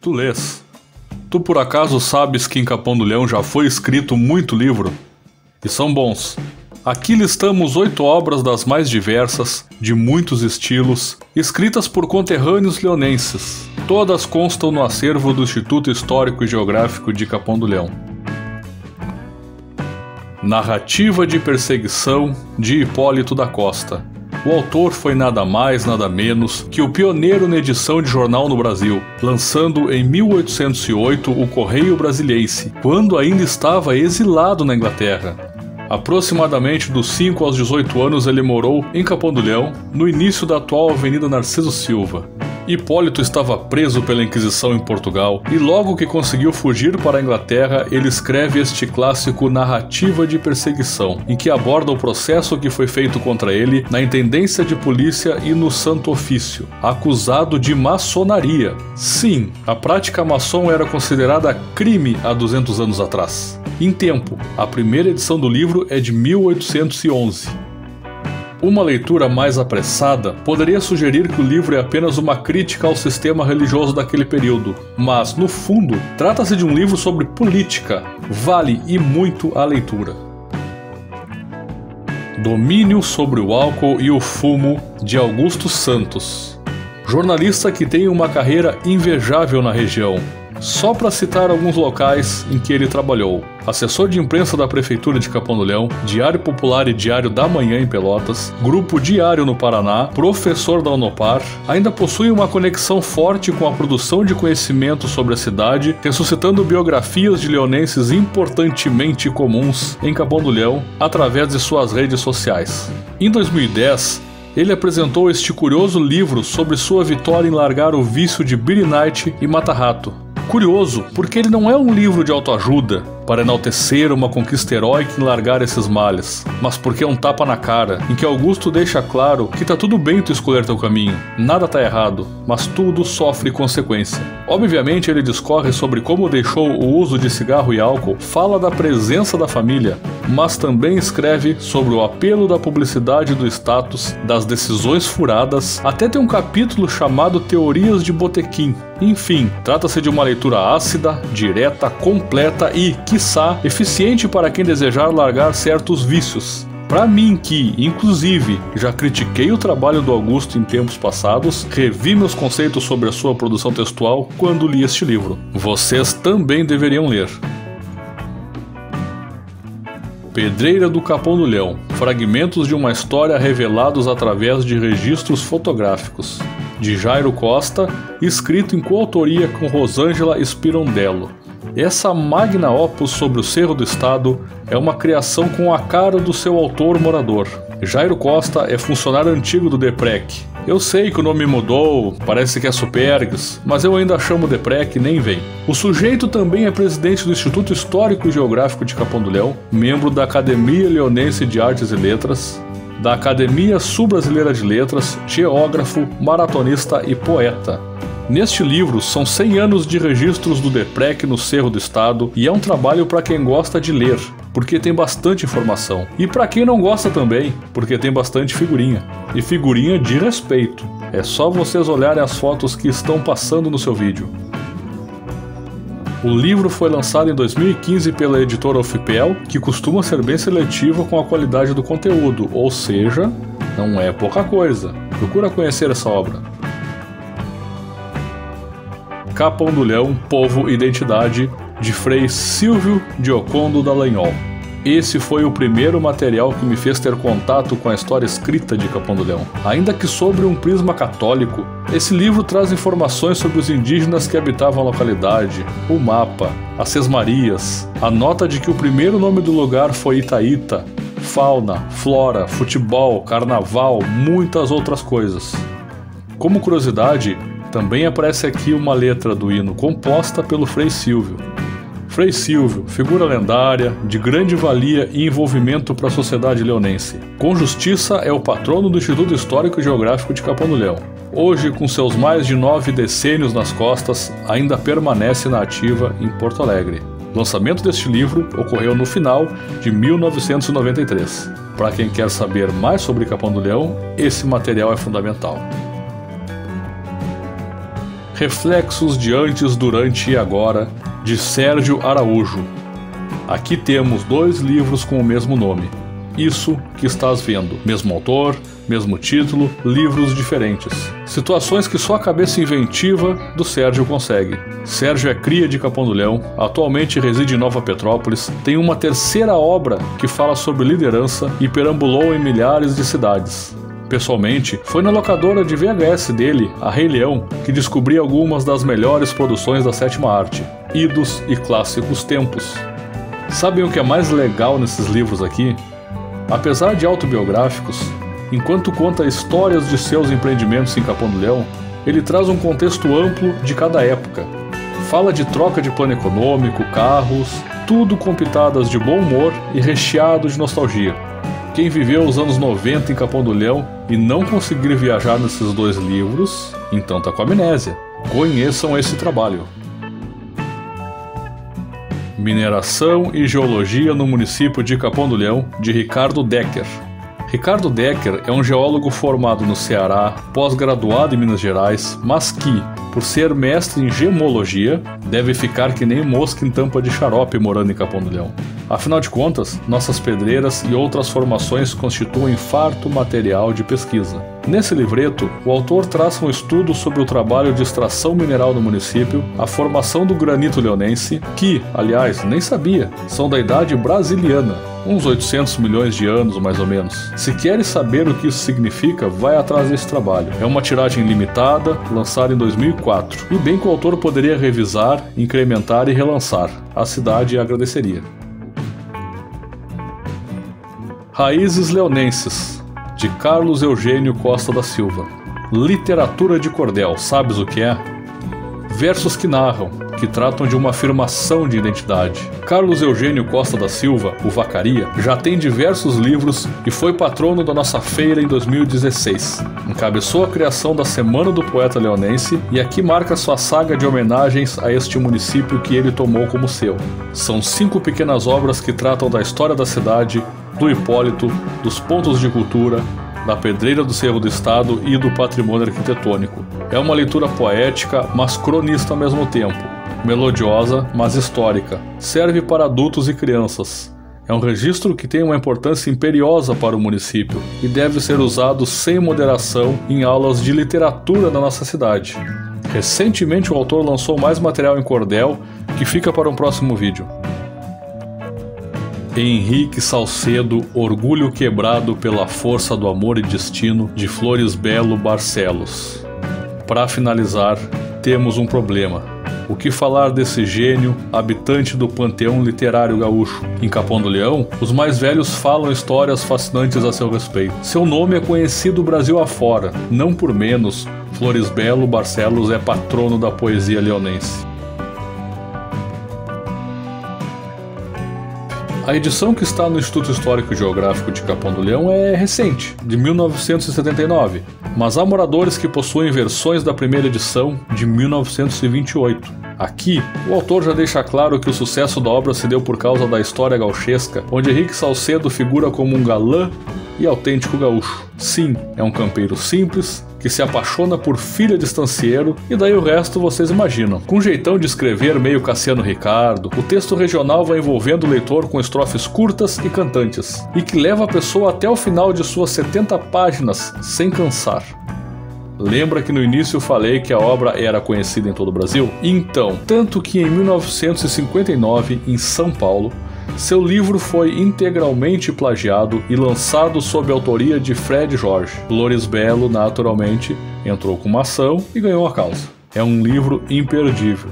tu lês. Tu por acaso sabes que em Capão do Leão já foi escrito muito livro? E são bons. Aqui listamos 8 obras das mais diversas, de muitos estilos, escritas por conterrâneos leonenses. Todas constam no acervo do Instituto Histórico e Geográfico de Capão do Leão. Narrativa de Perseguição, de Hipólito da Costa. O autor foi nada mais, nada menos que o pioneiro na edição de jornal no Brasil, lançando em 1808 o Correio Brasiliense, quando ainda estava exilado na Inglaterra. Aproximadamente dos 5 aos 18 anos ele morou em Capão do Leão, no início da atual Avenida Narciso Silva. Hipólito estava preso pela Inquisição em Portugal e logo que conseguiu fugir para a Inglaterra, ele escreve este clássico Narrativa de Perseguição, em que aborda o processo que foi feito contra ele na Intendência de Polícia e no Santo Ofício, acusado de maçonaria. Sim, a prática maçom era considerada crime há 200 anos atrás. Em tempo, a primeira edição do livro é de 1811. Uma leitura mais apressada poderia sugerir que o livro é apenas uma crítica ao sistema religioso daquele período, mas, no fundo, trata-se de um livro sobre política. Vale e muito a leitura. Domínio sobre o álcool e o fumo, de Augusto Santos. Jornalista que tem uma carreira invejável na região. Só para citar alguns locais em que ele trabalhou: assessor de imprensa da Prefeitura de Capão do Leão, Diário Popular e Diário da Manhã em Pelotas, Grupo Diário no Paraná, professor da Unopar, ainda possui uma conexão forte com a produção de conhecimento sobre a cidade, ressuscitando biografias de leonenses importantemente comuns em Capão do Leão através de suas redes sociais. Em 2010, ele apresentou este curioso livro sobre sua vitória em largar o vício de Beer Night e Mata-Rato. Curioso, porque ele não é um livro de autoajuda para enaltecer uma conquista heróica em largar esses males, mas porque é um tapa na cara, em que Augusto deixa claro que tá tudo bem tu escolher teu caminho, nada tá errado, mas tudo sofre consequência. Obviamente ele discorre sobre como deixou o uso de cigarro e álcool, fala da presença da família, mas também escreve sobre o apelo da publicidade do status, das decisões furadas, até tem um capítulo chamado Teorias de Botequim. Enfim, trata-se de uma leitura ácida, direta, completa e, quiçá, eficiente para quem desejar largar certos vícios. Para mim que, inclusive, já critiquei o trabalho do Augusto em tempos passados, revi meus conceitos sobre a sua produção textual quando li este livro. Vocês também deveriam ler. Pedreira do Capão do Leão. Fragmentos de uma história revelados através de registros fotográficos. De Jairo Costa, escrito em coautoria com Rosângela Spirondello. Essa magna opus sobre o Cerro do Estado é uma criação com a cara do seu autor morador. Jairo Costa é funcionário antigo do DEPREC. Eu sei que o nome mudou, parece que é Supergs, mas eu ainda chamo DEPREC e nem vem. O sujeito também é presidente do Instituto Histórico e Geográfico de Capão do Leão, membro da Academia Leonense de Artes e Letras, da Academia Sul-Brasileira de Letras, geógrafo, maratonista e poeta. Neste livro são 100 anos de registros do DEPREC no Cerro do Estado e é um trabalho para quem gosta de ler, porque tem bastante informação. E para quem não gosta também, porque tem bastante figurinha. E figurinha de respeito. É só vocês olharem as fotos que estão passando no seu vídeo. O livro foi lançado em 2015 pela editora Ofipel, que costuma ser bem seletiva com a qualidade do conteúdo, ou seja, não é pouca coisa. Procura conhecer essa obra. Capão do Leão, Povo e Identidade, de Frei Silvio Giocondo Dallagnol. Esse foi o primeiro material que me fez ter contato com a história escrita de Capão do Leão. Ainda que sobre um prisma católico, esse livro traz informações sobre os indígenas que habitavam a localidade, o mapa, as sesmarias, a nota de que o primeiro nome do lugar foi Itaíta, fauna, flora, futebol, carnaval, muitas outras coisas. Como curiosidade, também aparece aqui uma letra do hino composta pelo Frei Silvio. Frei Silvio, figura lendária, de grande valia e envolvimento para a sociedade leonense. Com justiça é o patrono do Instituto Histórico e Geográfico de Capão do Leão. Hoje, com seus mais de 9 decênios nas costas, ainda permanece na ativa em Porto Alegre. O lançamento deste livro ocorreu no final de 1993. Para quem quer saber mais sobre Capão do Leão, esse material é fundamental. Reflexos de Antes, Durante e Agora, de Sérgio Araújo. Aqui temos 2 livros com o mesmo nome. Isso que estás vendo. Mesmo autor, mesmo título, livros diferentes. Situações que só a cabeça inventiva do Sérgio consegue. Sérgio é cria de Capão do Leão, atualmente reside em Nova Petrópolis, tem uma 3ª obra que fala sobre liderança e perambulou em milhares de cidades. Pessoalmente, foi na locadora de VHS dele, a Rei Leão, que descobri algumas das melhores produções da 7ª arte, idos e clássicos tempos. Sabem o que é mais legal nesses livros aqui? Apesar de autobiográficos, enquanto conta histórias de seus empreendimentos em Capão do Leão, ele traz um contexto amplo de cada época. Fala de troca de plano econômico, carros, tudo com pitadas de bom humor e recheado de nostalgia. Quem viveu os anos 90 em Capão do Leão e não conseguir viajar nesses 2 livros, então tá com amnésia. Conheçam esse trabalho. Mineração e Geologia no município de Capão do Leão, de Ricardo Decker. Ricardo Decker é um geólogo formado no Ceará, pós-graduado em Minas Gerais, mas que, por ser mestre em gemologia, deve ficar que nem mosca em tampa de xarope morando em Capão do Leão. Afinal de contas, nossas pedreiras e outras formações constituem farto material de pesquisa. Nesse livreto, o autor traça um estudo sobre o trabalho de extração mineral no município, a formação do granito leonense, que, aliás, nem sabia, são da idade brasiliana, uns 800 milhões de anos mais ou menos. Se queres saber o que isso significa, vai atrás desse trabalho. É uma tiragem limitada, lançada em 2004, e bem que o autor poderia revisar, incrementar e relançar. A cidade agradeceria. Raízes Leonenses, de Carlos Eugênio Costa da Silva. Literatura de cordel, sabes o que é? Versos que narram, que tratam de uma afirmação de identidade. Carlos Eugênio Costa da Silva, o Vacaria, já tem diversos livros e foi patrono da nossa feira em 2016. Encabeçou a criação da Semana do Poeta Leonense e aqui marca sua saga de homenagens a este município que ele tomou como seu. São 5 pequenas obras que tratam da história da cidade, do Hipólito, dos pontos de cultura, da pedreira do Cerro do Estado e do patrimônio arquitetônico. É uma leitura poética, mas cronista ao mesmo tempo. Melodiosa, mas histórica. Serve para adultos e crianças. É um registro que tem uma importância imperiosa para o município e deve ser usado sem moderação em aulas de literatura na nossa cidade. Recentemente o autor lançou mais material em cordel, que fica para um próximo vídeo. Henrique Salcedo, Orgulho Quebrado pela Força do Amor e Destino, de Floresbelo Barcelos. Para finalizar, temos um problema. O que falar desse gênio, habitante do panteão literário gaúcho? Em Capão do Leão, os mais velhos falam histórias fascinantes a seu respeito. Seu nome é conhecido Brasil afora, não por menos, Floresbelo Barcelos é patrono da poesia leonense. A edição que está no Instituto Histórico e Geográfico de Capão do Leão é recente, de 1979, mas há moradores que possuem versões da primeira edição de 1928. Aqui, o autor já deixa claro que o sucesso da obra se deu por causa da história gauchesca, onde Henrique Salcedo figura como um galã e autêntico gaúcho. Sim, é um campeiro simples, que se apaixona por filha de estancieiro, e daí o resto vocês imaginam. Com um jeitão de escrever meio Cassiano Ricardo, o texto regional vai envolvendo o leitor com estrofes curtas e cantantes, e que leva a pessoa até o final de suas 70 páginas, sem cansar. Lembra que no início eu falei que a obra era conhecida em todo o Brasil? Então, tanto que em 1959, em São Paulo, seu livro foi integralmente plagiado e lançado sob a autoria de Fred Jorge. Floresbelo, naturalmente, entrou com uma ação e ganhou a causa. É um livro imperdível.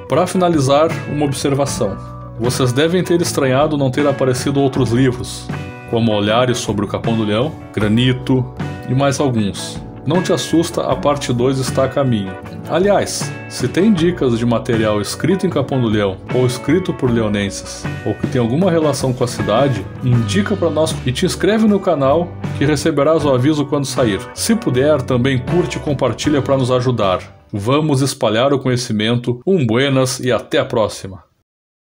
Para finalizar, uma observação. Vocês devem ter estranhado não ter aparecido outros livros, como Olhares sobre o Capão do Leão, Granito e mais alguns. Não te assusta, a parte 2 está a caminho. Aliás, se tem dicas de material escrito em Capão do Leão ou escrito por leonenses, ou que tem alguma relação com a cidade, indica para nós e te inscreve no canal que receberás o aviso quando sair. Se puder, também curte e compartilha para nos ajudar. Vamos espalhar o conhecimento. Buenas e até a próxima!